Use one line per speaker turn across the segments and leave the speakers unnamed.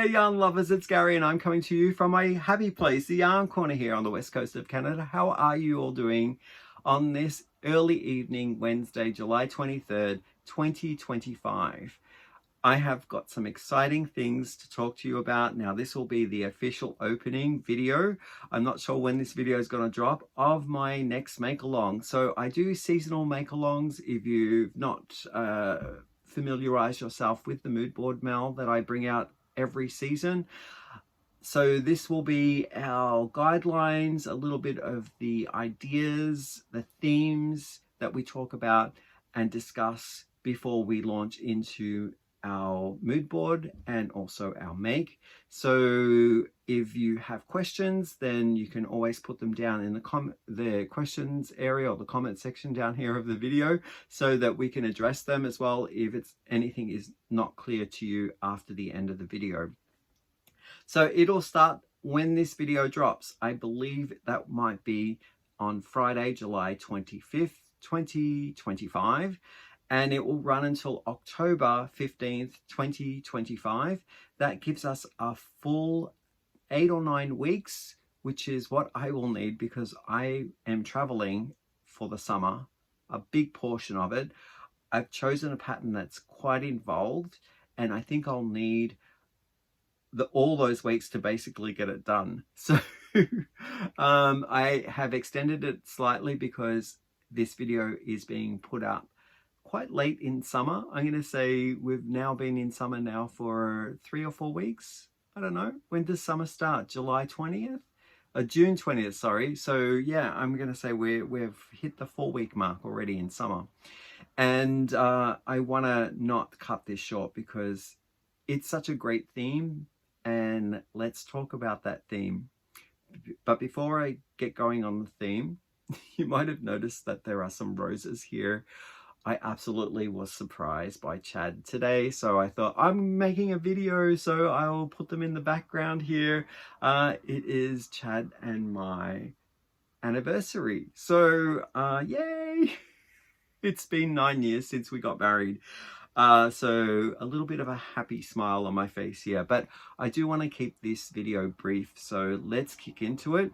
there, yarn lovers, it's Gary and I'm coming to you from my happy place, the Yarn Corner here on the west coast of Canada. How are you all doing on this early evening, Wednesday, July 23rd, 2025? I have got some exciting things to talk to you about. Now, this will be the official opening video. I'm not sure when this video is going to drop of my next make-along. So I do seasonal make-alongs. If you've not familiarized yourself with the mood board mail that I bring out every season. So this will be our guidelines, a little bit of the ideas, the themes that we talk about and discuss before we launch into our mood board and also our make. So if you have questions, then you can always put them down in the questions area or the comment section down here of the video so that we can address them as well if anything is not clear to you after the end of the video. So it'll start when this video drops. I believe that might be on Friday, July 25th, 2025. And it will run until October 15th, 2025. That gives us a full 8 or 9 weeks, which is what I will need because I am traveling for the summer, a big portion of it. I've chosen a pattern that's quite involved, and I think I'll need all those weeks to basically get it done. So I have extended it slightly because this video is being put up quite late in summer. I'm going to say we've now been in summer now for 3 or 4 weeks. I don't know. When does summer start? July 20th? June 20th, sorry. So yeah, I'm going to say we've hit the 4-week mark already in summer. And I want to not cut this short because it's such a great theme. And let's talk about that theme. But before I get going on the theme, you might have noticed that there are some roses here. I absolutely was surprised by Chad today, so I thought I'm making a video, so I will put them in the background here. It is Chad and my anniversary, so yay! It's been 9 years since we got married, so a little bit of a happy smile on my face here, but I do want to keep this video brief, so let's kick into it.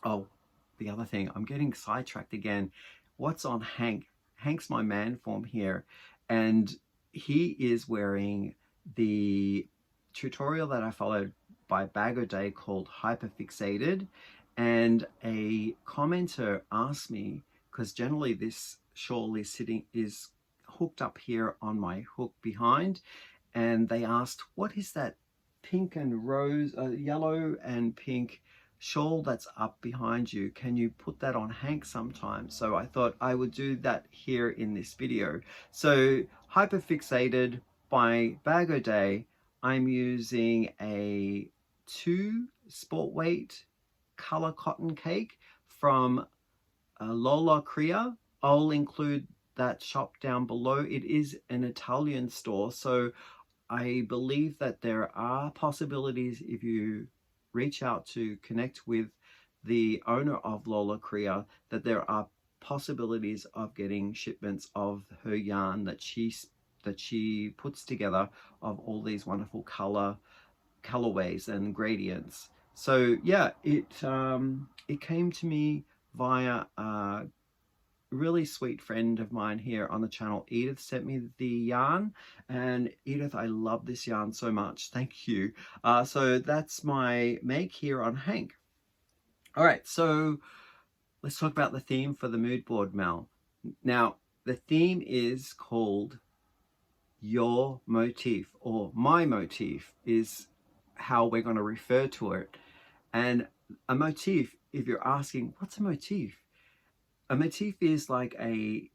Oh, the other thing, I'm getting sidetracked again. What's on Hank? Hank's my man form here, and he is wearing the tutorial that I followed by Bag O' Day called Hyperfixated, and a commenter asked me, because generally this shawl is hooked up here on my hook behind, and they asked, what is that pink and rose, yellow and pink shawl that's up behind you? Can you put that on Hank sometime? So I thought I would do that here in this video. So Hyperfixated by Bag O' Day, I'm using a 2 sport weight color cotton cake from Lola Crea. I'll include that shop down below. It is an Italian store, so I believe that there are possibilities if you reach out to connect with the owner of Lola Crea, that there are possibilities of getting shipments of her yarn that she puts together of all these wonderful colorways and gradients. So yeah, it came to me via a really sweet friend of mine here on the channel. Edith sent me the yarn, and Edith, I love this yarn so much. Thank you. So that's my make here on Hank. All right, so let's talk about the theme for the mood board, Mel. Now, the theme is called Your Motif, or My Motif is how we're going to refer to it. And a motif, if you're asking, what's a motif? A motif is like a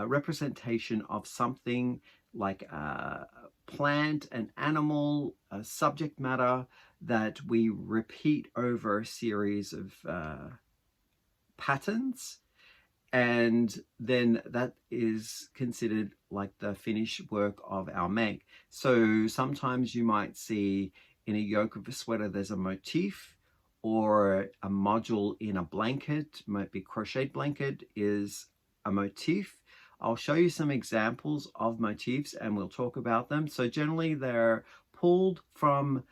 representation of something like a plant, an animal, a subject matter that we repeat over a series of patterns, and then that is considered like the finished work of our make. So sometimes you might see in a yoke of a sweater there's a motif, or a module in a blanket, might be crocheted blanket, is a motif. I'll show you some examples of motifs and we'll talk about them. So generally they're pulled from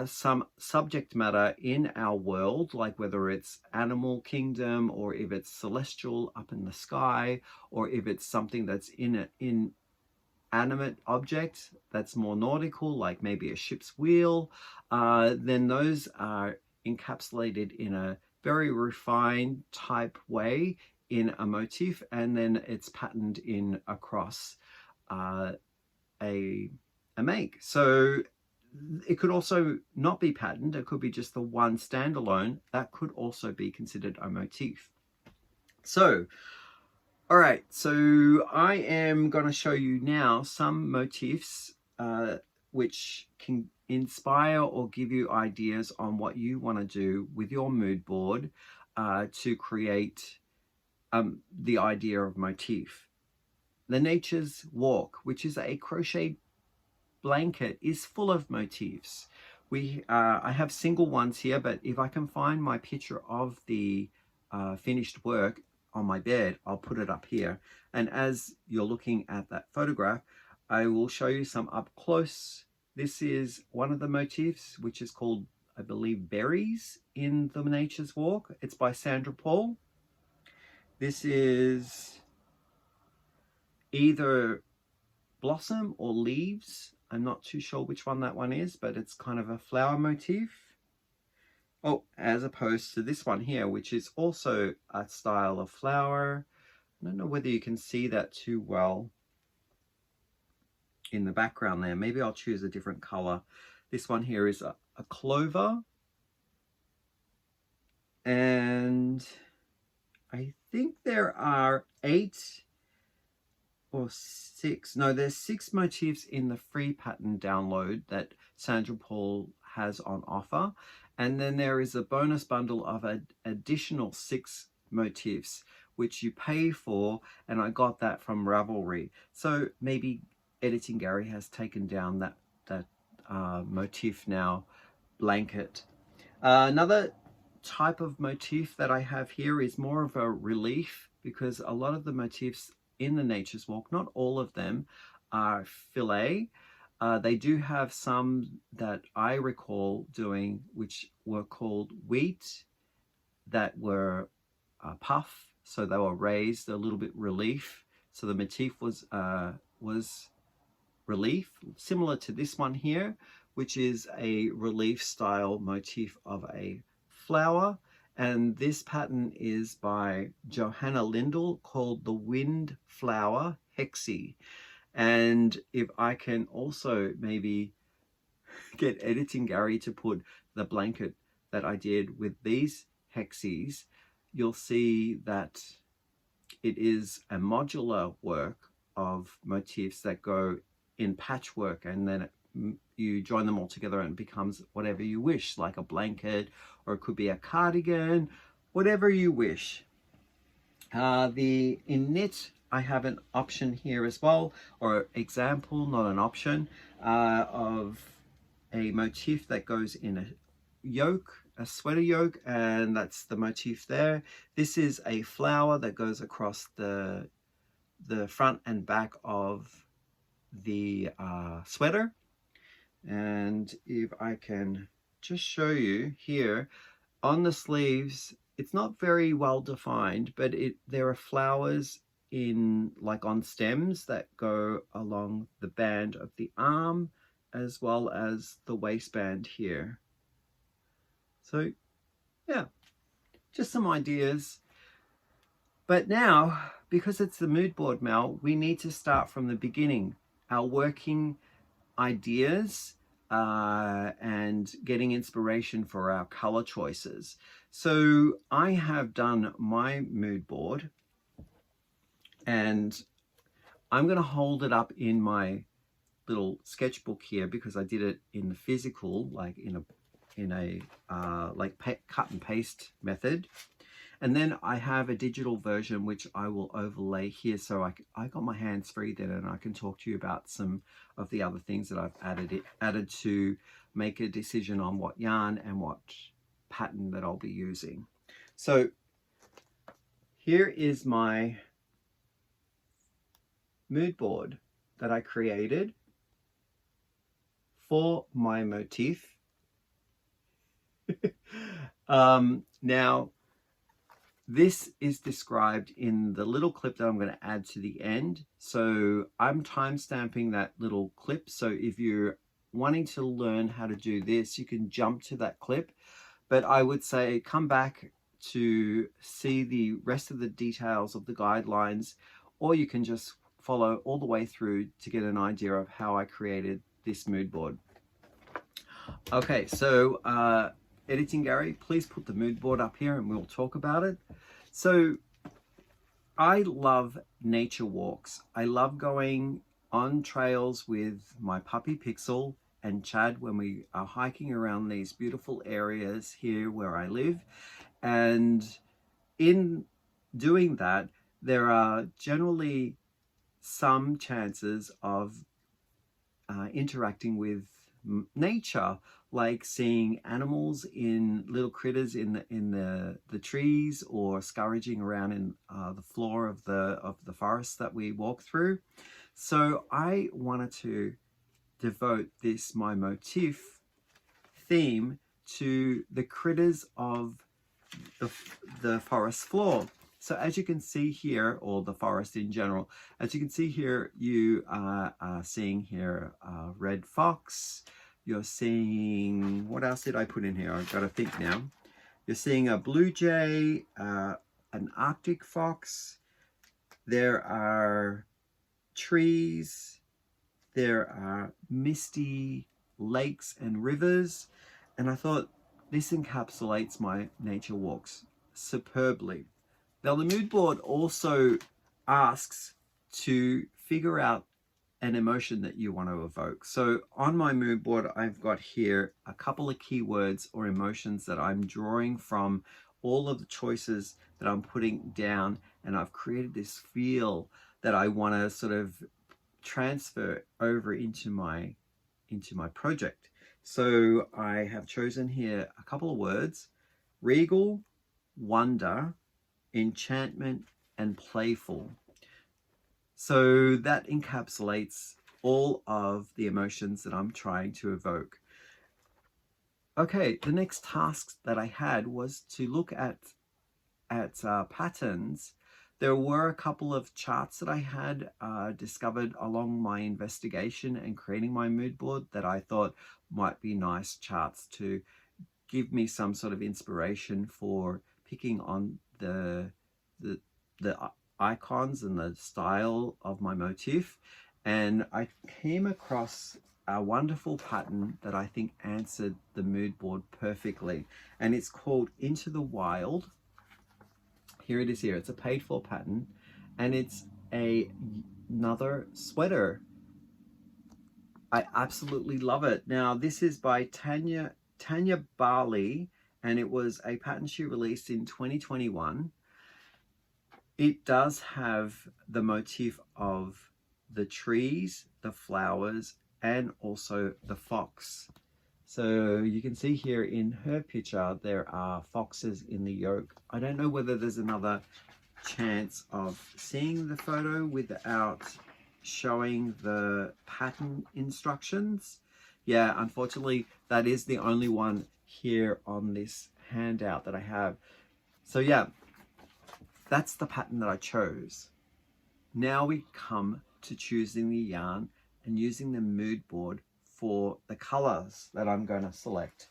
some subject matter in our world, like whether it's animal kingdom or if it's celestial up in the sky, or if it's something that's in inanimate object that's more nautical, like maybe a ship's wheel, then those are encapsulated in a very refined type way in a motif, and then it's patterned in across a make. So it could also not be patterned. It could be just the one standalone. That could also be considered a motif. So, all right, so I am going to show you now some motifs which can inspire or give you ideas on what you want to do with your mood board to create the idea of motif. The Nature's Walk, which is a crochet blanket, is full of motifs. I have single ones here, but if I can find my picture of the finished work on my bed, I'll put it up here. And as you're looking at that photograph, I will show you some up close. This is one of the motifs, which is called, I believe, Berries in the Nature's Walk. It's by Sandra Paul. This is either blossom or leaves. I'm not too sure which one that one is, but it's kind of a flower motif. Oh, as opposed to this one here, which is also a style of flower. I don't know whether you can see that too well in the background there. Maybe I'll choose a different color. This one here is a clover. And I think there are 8 or 6. No, there's 6 motifs in the free pattern download that Sandra Paul has on offer. And then there is a bonus bundle of an additional 6 motifs, which you pay for. And I got that from Ravelry. So maybe Editing Gary has taken down that motif now blanket. Another type of motif that I have here is more of a relief, because a lot of the motifs in the Nature's Walk, not all of them, are filet. They do have some that I recall doing, which were called wheat, that were puff, so they were raised a little bit relief. So the motif was relief, similar to this one here, which is a relief style motif of a flower. And this pattern is by Johanna Lindell, called the Wind Flower Hexie. And if I can also maybe get Editing Gary to put the blanket that I did with these hexies, you'll see that it is a modular work of motifs that go in patchwork, and then you join them all together and it becomes whatever you wish, like a blanket, or it could be a cardigan, whatever you wish. The InKnit, I have an option here as well, or example, not an option, of a motif that goes in a yoke, a sweater yoke, and that's the motif there. This is a flower that goes across the front and back of the sweater. And if I can just show you here on the sleeves, it's not very well defined, but there are flowers in, like, on stems that go along the band of the arm as well as the waistband here. So yeah, just some ideas. But now, because it's the mood board, Mel, we need to start from the beginning, our working ideas and getting inspiration for our color choices. So I have done my mood board, and I'm going to hold it up in my little sketchbook here, because I did it in the physical, like in a cut and paste method. And then I have a digital version which I will overlay here, so I got my hands free then, and I can talk to you about some of the other things that I've added to make a decision on what yarn and what pattern that I'll be using. So here is my mood board that I created. for my motif. Now, this is described in the little clip that I'm going to add to the end. So I'm time stamping that little clip. So if you're wanting to learn how to do this, you can jump to that clip. But I would say come back to see the rest of the details of the guidelines, or you can just follow all the way through to get an idea of how I created this mood board. Okay, so Editing Gary, please put the mood board up here and we'll talk about it. So I love nature walks. I love going on trails with my puppy Pixel and Chad when we are hiking around these beautiful areas here where I live. And in doing that, there are generally some chances of interacting with nature, like seeing animals in little critters in the trees, or scavenging around in the floor of the forest that we walk through. So I wanted to devote this my motif theme to the critters of the forest floor. So as you can see here, or the forest in general, as you can see here, you are seeing here red fox. You're seeing, what else did I put in here? I've got to think now. You're seeing a blue jay, an Arctic fox. There are trees. There are misty lakes and rivers. And I thought this encapsulates my nature walks superbly. Now the mood board also asks to figure out an emotion that you want to evoke. So on my mood board, I've got here a couple of keywords or emotions that I'm drawing from all of the choices that I'm putting down, and I've created this feel that I want to sort of transfer over into my project. So I have chosen here a couple of words: regal, wonder, enchantment, and playful. So that encapsulates all of the emotions that I'm trying to evoke. Okay, the next task that I had was to look at patterns. There were a couple of charts that I had discovered along my investigation and creating my mood board that I thought might be nice charts to give me some sort of inspiration for picking on the icons and the style of my motif. And I came across a wonderful pattern that I think answered the mood board perfectly, and it's called Into the Wild. Here it is here. It's a paid for pattern, and it's another sweater. I absolutely love it. Now this is by Tanya Barley, and it was a pattern she released in 2021. It does have the motif of the trees, the flowers, and also the fox. So you can see here in her picture, there are foxes in the yoke. I don't know whether there's another chance of seeing the photo without showing the pattern instructions. Yeah, unfortunately, that is the only one here on this handout that I have. So yeah, that's the pattern that I chose. Now we come to choosing the yarn and using the mood board for the colors that I'm going to select.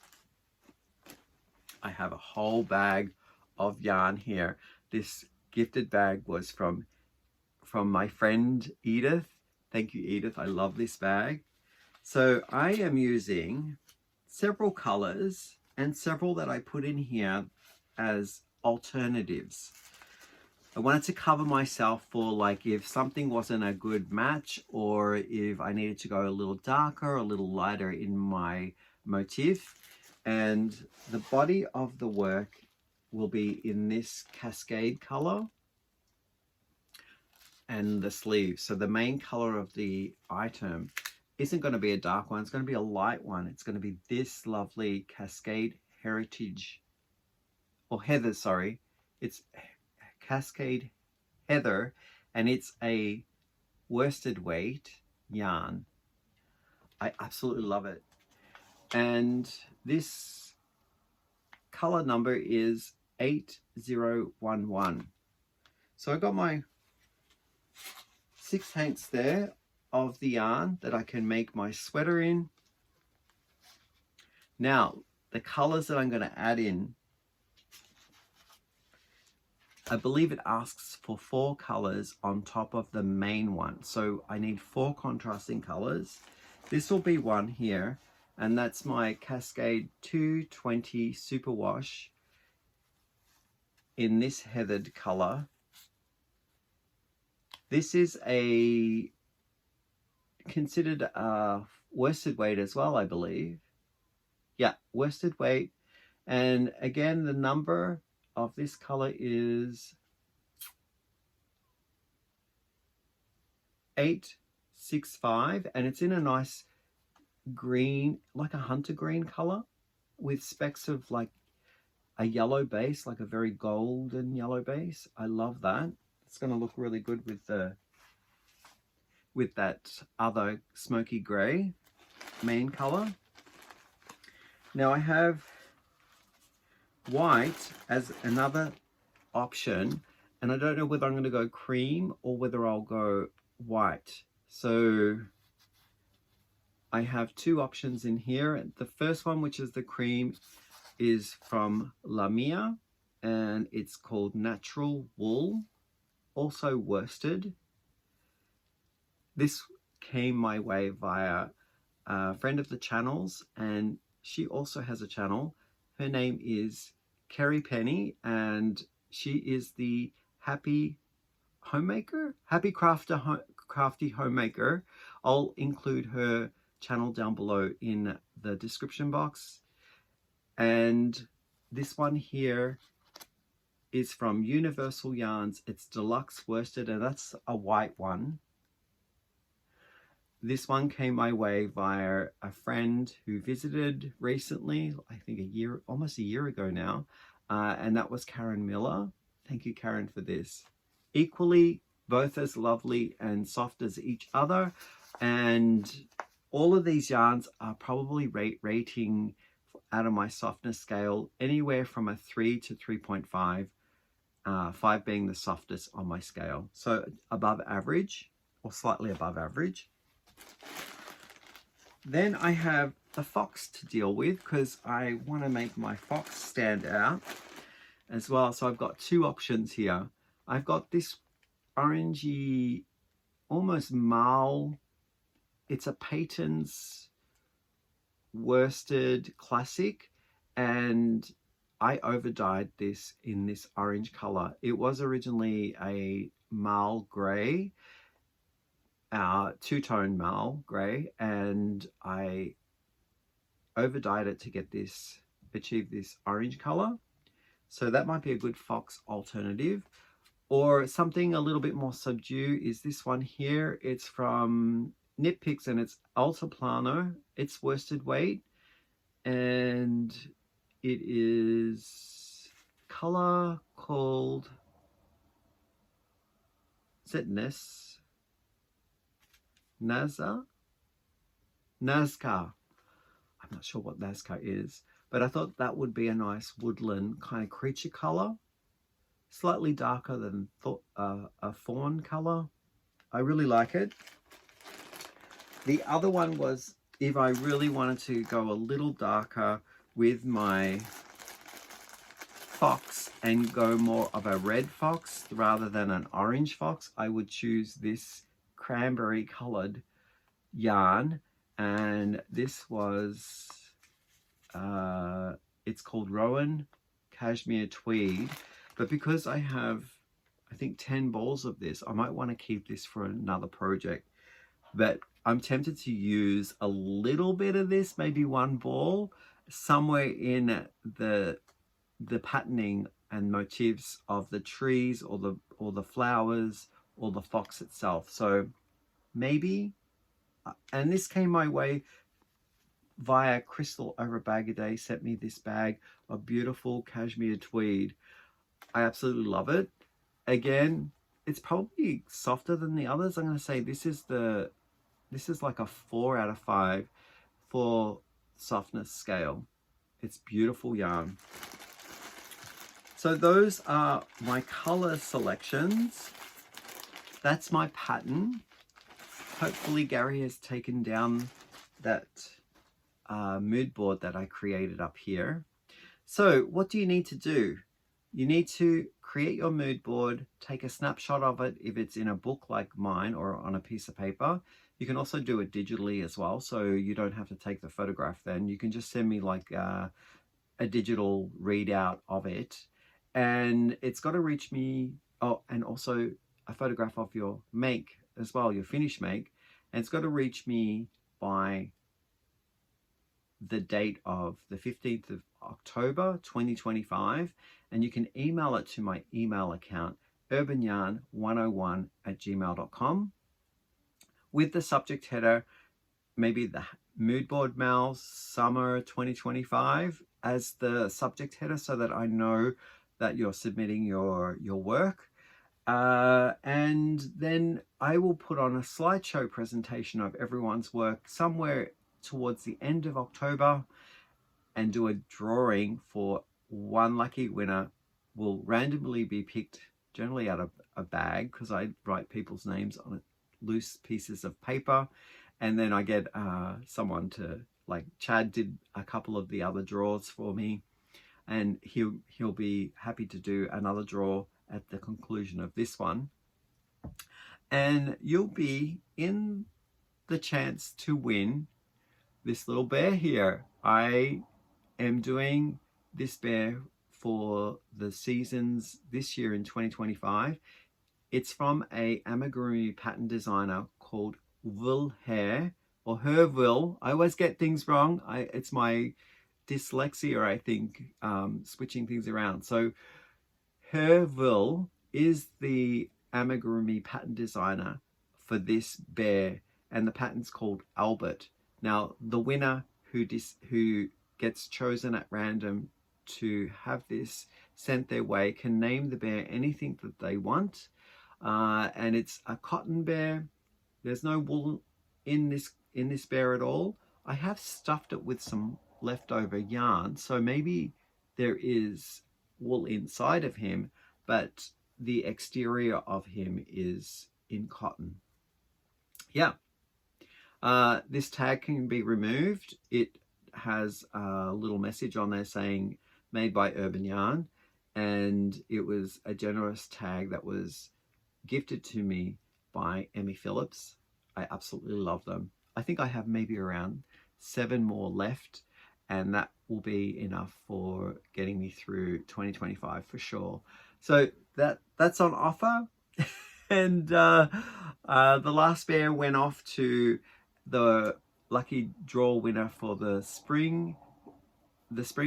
I have a whole bag of yarn here. This gifted bag was from my friend Edith. Thank you, Edith. I love this bag. So I am using several colors and several that I put in here as alternatives. I wanted to cover myself for, like, if something wasn't a good match, or if I needed to go a little darker, a little lighter in my motif. And the body of the work will be in this cascade color, and the sleeves. So the main color of the item isn't going to be a dark one. It's going to be a light one. It's going to be this lovely cascade heritage, or heather, sorry. It's Cascade Heather, and it's a worsted weight yarn. I absolutely love it. And this color number is 8011. So I got my 6/8 there of the yarn that I can make my sweater in. Now, the colors that I'm going to add in, I believe it asks for 4 colors on top of the main one. So I need 4 contrasting colors. This will be one here, and that's my Cascade 220 Superwash in this heathered color. This is considered a worsted weight as well, I believe. Yeah, worsted weight. And again, the number of this color is 865, and it's in a nice green, like a hunter green color with specks of like a yellow base, like a very golden yellow base. I love that. It's going to look really good with that other smoky gray main color. Now I have white as another option, and I don't know whether I'm going to go cream or whether I'll go white. So I have 2 options in here. The first one, which is the cream, is from Lamia, and it's called Natural Wool, also worsted. This came my way via a friend of the channel's, and she also has a channel. Her name is Kerry Penny, and she is the Happy Homemaker, Happy Crafty Homemaker. I'll include her channel down below in the description box. And this one here is from Universal Yarns. It's deluxe worsted, and that's a white one. This one came my way via a friend who visited recently, I think almost a year ago now, and that was Karen Miller. Thank you, Karen, for this. Equally, both as lovely and soft as each other, and all of these yarns are probably rating out of my softness scale anywhere from a 3 to 3.5, 5 being the softest on my scale. So above average or slightly above average. Then I have the fox to deal with because I want to make my fox stand out as well. So I've got 2 options here. I've got this orangey, almost marl. It's a Peyton's worsted classic, and I overdyed this in this orange color. It was originally a marl gray, two-tone marl gray, and I overdyed it to get this, achieve this orange color. So that might be a good fox alternative. Or something a little bit more subdued is this one here. It's from Knit Picks, and it's Altiplano. It's worsted weight, and it is color called, is it Nazca? I'm not sure what Nazca is, but I thought that would be a nice woodland kind of creature color, slightly darker than a fawn color. I really like it. The other one was, if I really wanted to go a little darker with my fox and go more of a red fox rather than an orange fox, I would choose this cranberry colored yarn, and this was it's called Rowan Cashmere Tweed. But because I have, I think, 10 balls of this, I might want to keep this for another project. But I'm tempted to use a little bit of this, maybe 1 ball, somewhere in the patterning and motifs of the trees or the flowers or the fox itself. So maybe, and this came my way via Crystal over a bag a day, sent me this bag of beautiful cashmere tweed. I absolutely love it. Again, it's probably softer than the others. I'm going to say this is the This is like a 4 out of 5 for softness scale. It's beautiful yarn. So those are my color selections. That's my pattern. Hopefully Gary has taken down that mood board that I created up here. So what do you need to do? You need to create your mood board, take a snapshot of it if it's in a book like mine or on a piece of paper. You can also do it digitally as well, so you don't have to take the photograph then. You can just send me like a digital readout of it, and it's got to reach me. Oh, and also a photograph of your make as well, your finished make, and it's got to reach me by the date of the 15th of October 2025, and you can email it to my email account urbanyarn101@gmail.com with the subject header, maybe the Moodboard Mal Summer 2025 as the subject header, so that I know that you're submitting your work. And then I will put on a slideshow presentation of everyone's work somewhere towards the end of October and do a drawing for one lucky winner. Will randomly be picked, generally out of a bag, because I write people's names on loose pieces of paper, and then I get someone to, like Chad did a couple of the other draws for me, and he'll be happy to do another draw at the conclusion of this one, and you'll be in the chance to win this little bear here. I am doing this bear for the seasons this year in 2025. It's from a amigurumi pattern designer called Will Hair, or Herville. I always get things wrong. It's my dyslexia, I think, switching things around. So Herville is the amigurumi pattern designer for this bear, and the pattern's called Albert. Now, the winner who gets chosen at random to have this sent their way can name the bear anything that they want, and it's a cotton bear. There's no wool in this bear at all. I have stuffed it with some leftover yarn, so maybe there is wool inside of him, but the exterior of him is in cotton. Yeah. This tag can be removed. It has a little message on there saying made by Urban Yarn, and it was a generous tag that was gifted to me by Emmy Phillips. I absolutely love them. I think I have maybe around 7 more left, and that will be enough for getting me through 2025 for sure. So that's on offer. And the last bear went off to the lucky draw winner for the spring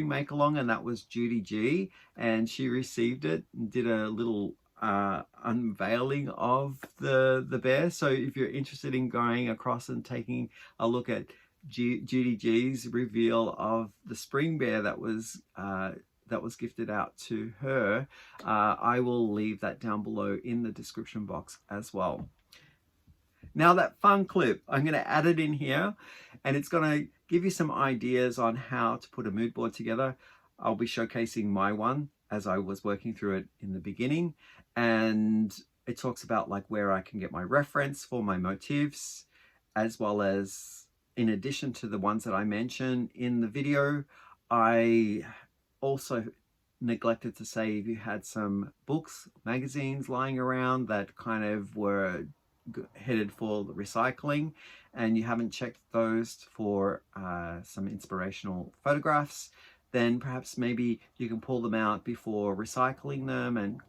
make along, and that was Judy G, and she received it and did a little unveiling of the bear. So if you're interested in going across and taking a look at Judy G's reveal of the spring bear that was gifted out to her, I will leave that down below in the description box as well. Now that fun clip, I'm going to add it in here, and it's going to give you some ideas on how to put a mood board together. I'll be showcasing my one as I was working through it in the beginning, and it talks about like where I can get my reference for my motifs, as well as, in addition to the ones that I mentioned in the video, I also neglected to say if you had some books, magazines lying around that kind of were headed for recycling, and you haven't checked those for some inspirational photographs, then perhaps maybe you can pull them out before recycling them and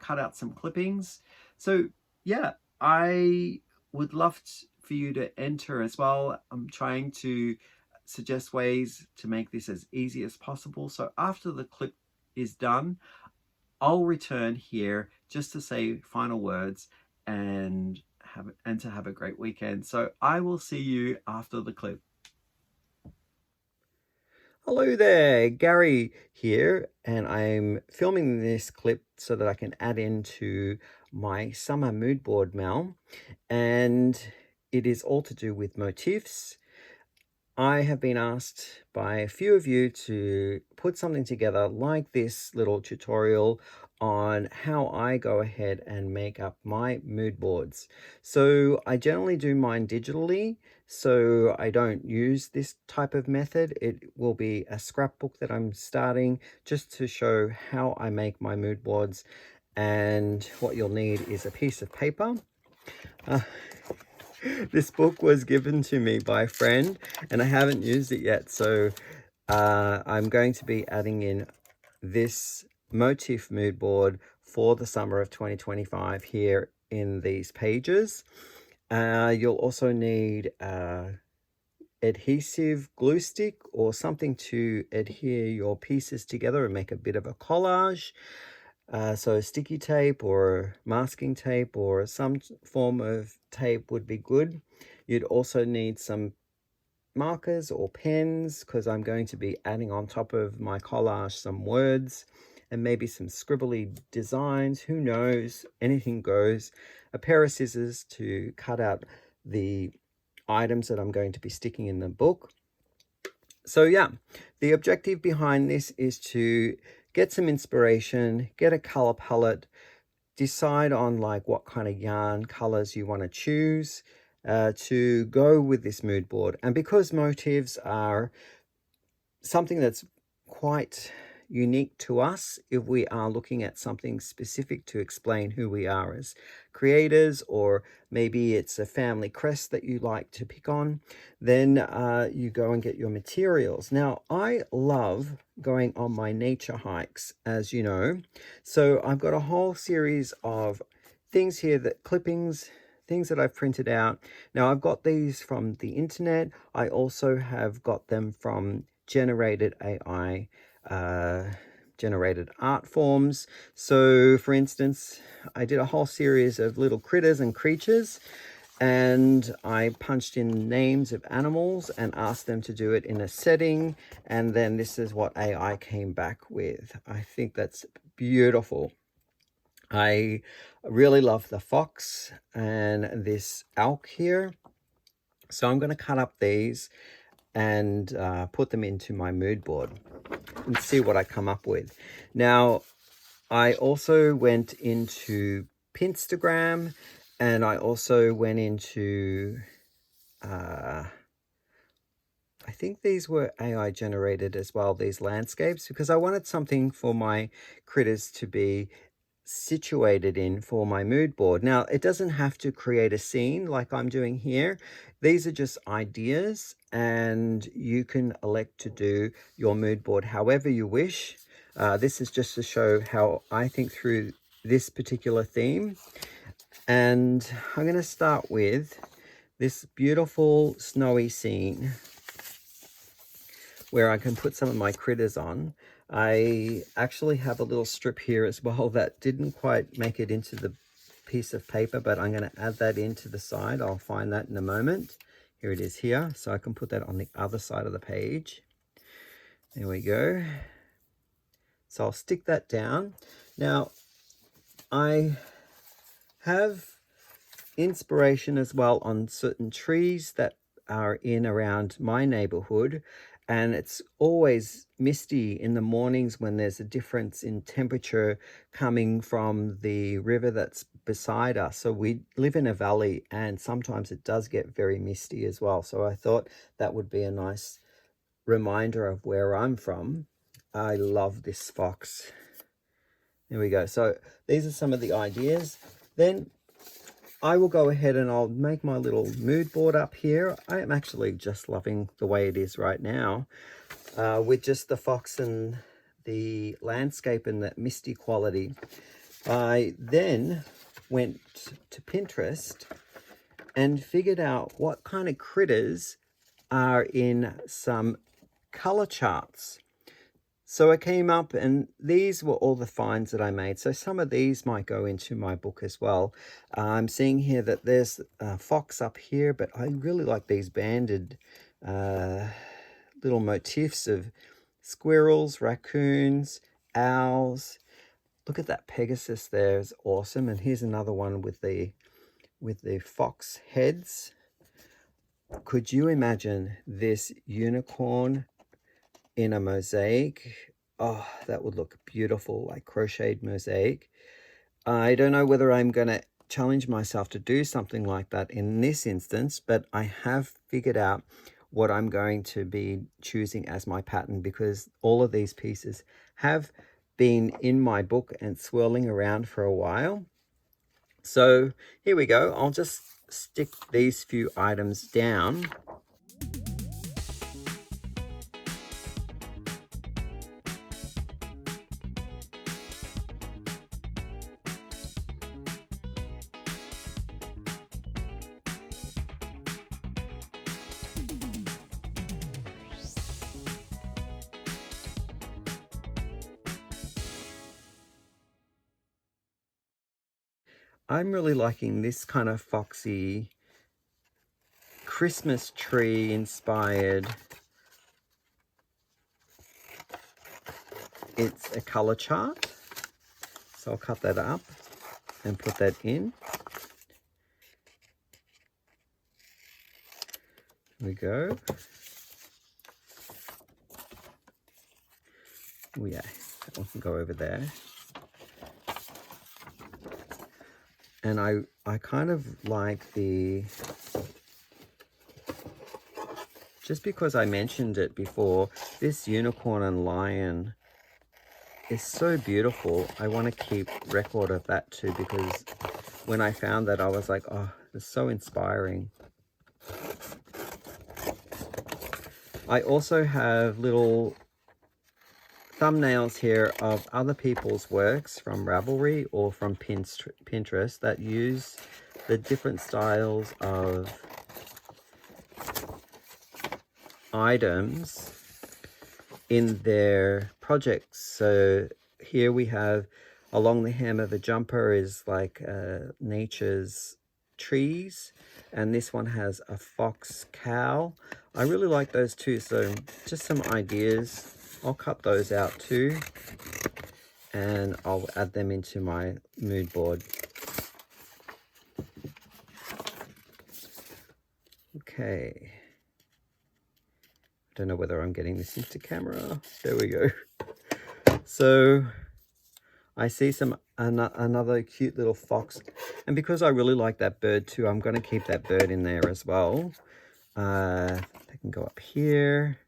cut out some clippings. So yeah, I would love for you to enter as well. I'm trying to suggest ways to make this as easy as possible. So after the clip is done, I'll return here just to say final words and to have a great weekend. So I will see you after the clip. Hello there, Gary here, and I'm filming this clip so that I can add into my summer mood board mail. And it is all to do with motifs. I have been asked by a few of you to put something together like this little tutorial on how I go ahead and make up my mood boards. So I generally do mine digitally, so I don't use this type of method. It will be a scrapbook that I'm starting just to show how I make my mood boards. And what you'll need is a piece of paper. This book was given to me by a friend and I haven't used it yet, so I'm going to be adding in this MOTIF mood board for the summer of 2025 here in these pages. You'll also need adhesive glue stick or something to adhere your pieces together and make a bit of a collage. So sticky tape or masking tape or some form of tape would be good. You'd also need some markers or pens because I'm going to be adding on top of my collage some words and maybe some scribbly designs. Who knows? Anything goes. A pair of scissors to cut out the items that I'm going to be sticking in the book. So yeah, the objective behind this is to get some inspiration, get a color palette, decide on like what kind of yarn colors you want to choose to go with this mood board. And because motifs are something that's quite unique to us, if we are looking at something specific to explain who we are as creators, or maybe it's a family crest that you like to pick on, then you go and get your materials. Now, I love going on my nature hikes, as you know, so I've got a whole series of things here, that clippings, things that I've printed out. Now, I've got these from the internet. I also have got them from generated AI generated art forms. So for instance, I did a whole series of little critters and creatures, and I punched in names of animals and asked them to do it in a setting, and then this is what AI came back with. I think that's beautiful. I really love the fox and this elk here, so I'm going to cut up these and put them into my mood board and see what I come up with. Now, I also went into Pinstagram, and I also went into, I think these were AI generated as well, these landscapes, because I wanted something for my critters to be situated in for my mood board. Now, it doesn't have to create a scene like I'm doing here. These are just ideas, and you can elect to do your mood board however you wish. This is just to show how I think through this particular theme. And I'm going to start with this beautiful snowy scene where I can put some of my critters on. I actually have a little strip here as well that didn't quite make it into the piece of paper, but I'm going to add that into the side. I'll find that in a moment. Here it is here, so I can put that on the other side of the page. There we go. So I'll stick that down. Now, I have inspiration as well on certain trees that are in around my neighborhood, and it's always misty in the mornings when there's a difference in temperature coming from the river that's beside us. So we live in a valley, and sometimes it does get very misty as well. So I thought that would be a nice reminder of where I'm from. I love this fox. There we go. So these are some of the ideas. Then I will go ahead and I'll make my little mood board up here. I am actually just loving the way it is right now, with just the fox and the landscape and that misty quality. I then went to Pinterest and figured out what kind of critters are in some color charts. So I came up, and these were all the finds that I made. So some of these might go into my book as well. I'm seeing here that there's a fox up here, but I really like these banded little motifs of squirrels, raccoons, owls. Look at that Pegasus there, it's awesome. And here's another one with the fox heads. Could you imagine this unicorn in a mosaic? Oh, that would look beautiful, like crocheted mosaic. I don't know whether I'm going to challenge myself to do something like that in this instance, but I have figured out what I'm going to be choosing as my pattern, because all of these pieces have been in my book and swirling around for a while. So here we go. I'll just stick these few items down. I'm really liking this kind of foxy Christmas tree inspired. It's a color chart, so I'll cut that up and put that in. Here we go. Oh yeah, that one can go over there. And I kind of like the, just because I mentioned it before, this unicorn and lion is so beautiful. I want to keep record of that too, because when I found that, I was like, oh, it's so inspiring. I also have little thumbnails here of other people's works from Ravelry or from Pinterest that use the different styles of items in their projects. So here we have along the hem of a jumper is like nature's trees, and this one has a fox cow. I really like those too, so just some ideas. I'll cut those out too, and I'll add them into my mood board. Okay. I don't know whether I'm getting this into camera. There we go. So I see another cute little fox, and because I really like that bird too, I'm going to keep that bird in there as well. They can go up here.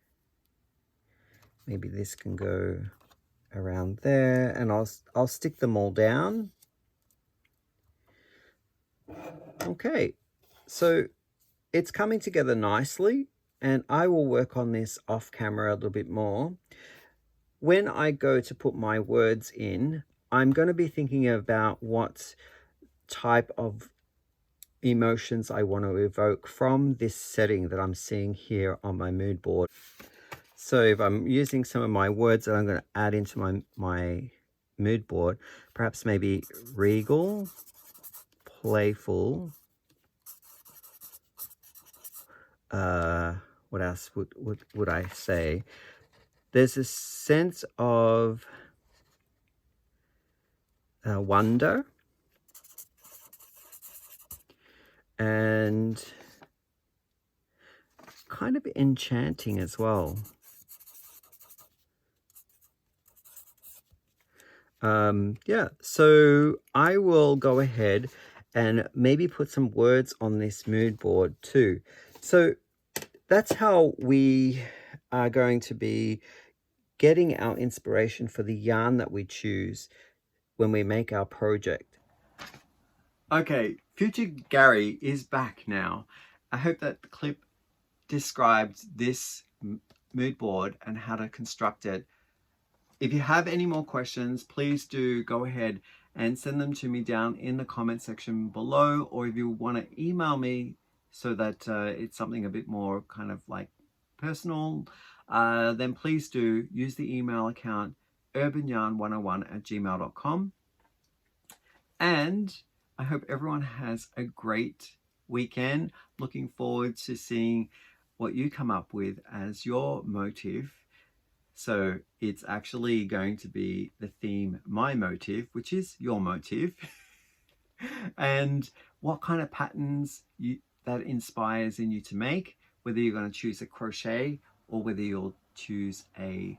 Maybe this can go around there, and I'll stick them all down. Okay, so it's coming together nicely, and I will work on this off camera a little bit more. When I go to put my words in, I'm going to be thinking about what type of emotions I want to evoke from this setting that I'm seeing here on my mood board. So if I'm using some of my words that I'm going to add into my mood board, perhaps maybe regal, playful, what else would I say? There's a sense of wonder and kind of enchanting as well. Yeah, so I will go ahead and maybe put some words on this mood board too. So that's how we are going to be getting our inspiration for the yarn that we choose when we make our project. Okay, future Gary is back now. I hope that the clip described this mood board and how to construct it. If you have any more questions, please do go ahead and send them to me down in the comment section below, or if you want to email me so that it's something a bit more kind of like personal, then please do use the email account urbanyarn101@gmail.com. And I hope everyone has a great weekend. Looking forward to seeing what you come up with as your motif. So it's actually going to be the theme, my motif, which is your motif. And what kind of patterns that inspires in you to make. whether you're going to choose a crochet or whether you'll choose a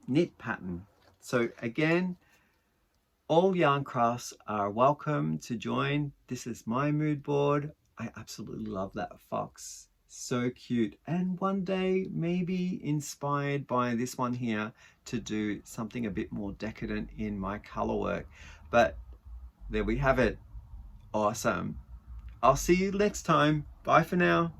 knit pattern. So again, all yarn crafts are welcome to join. This is my mood board. I absolutely love that fox. So cute. And one day, maybe inspired by this one here, to do something a bit more decadent in my color work. But there we have it. Awesome. I'll see you next time. Bye for now.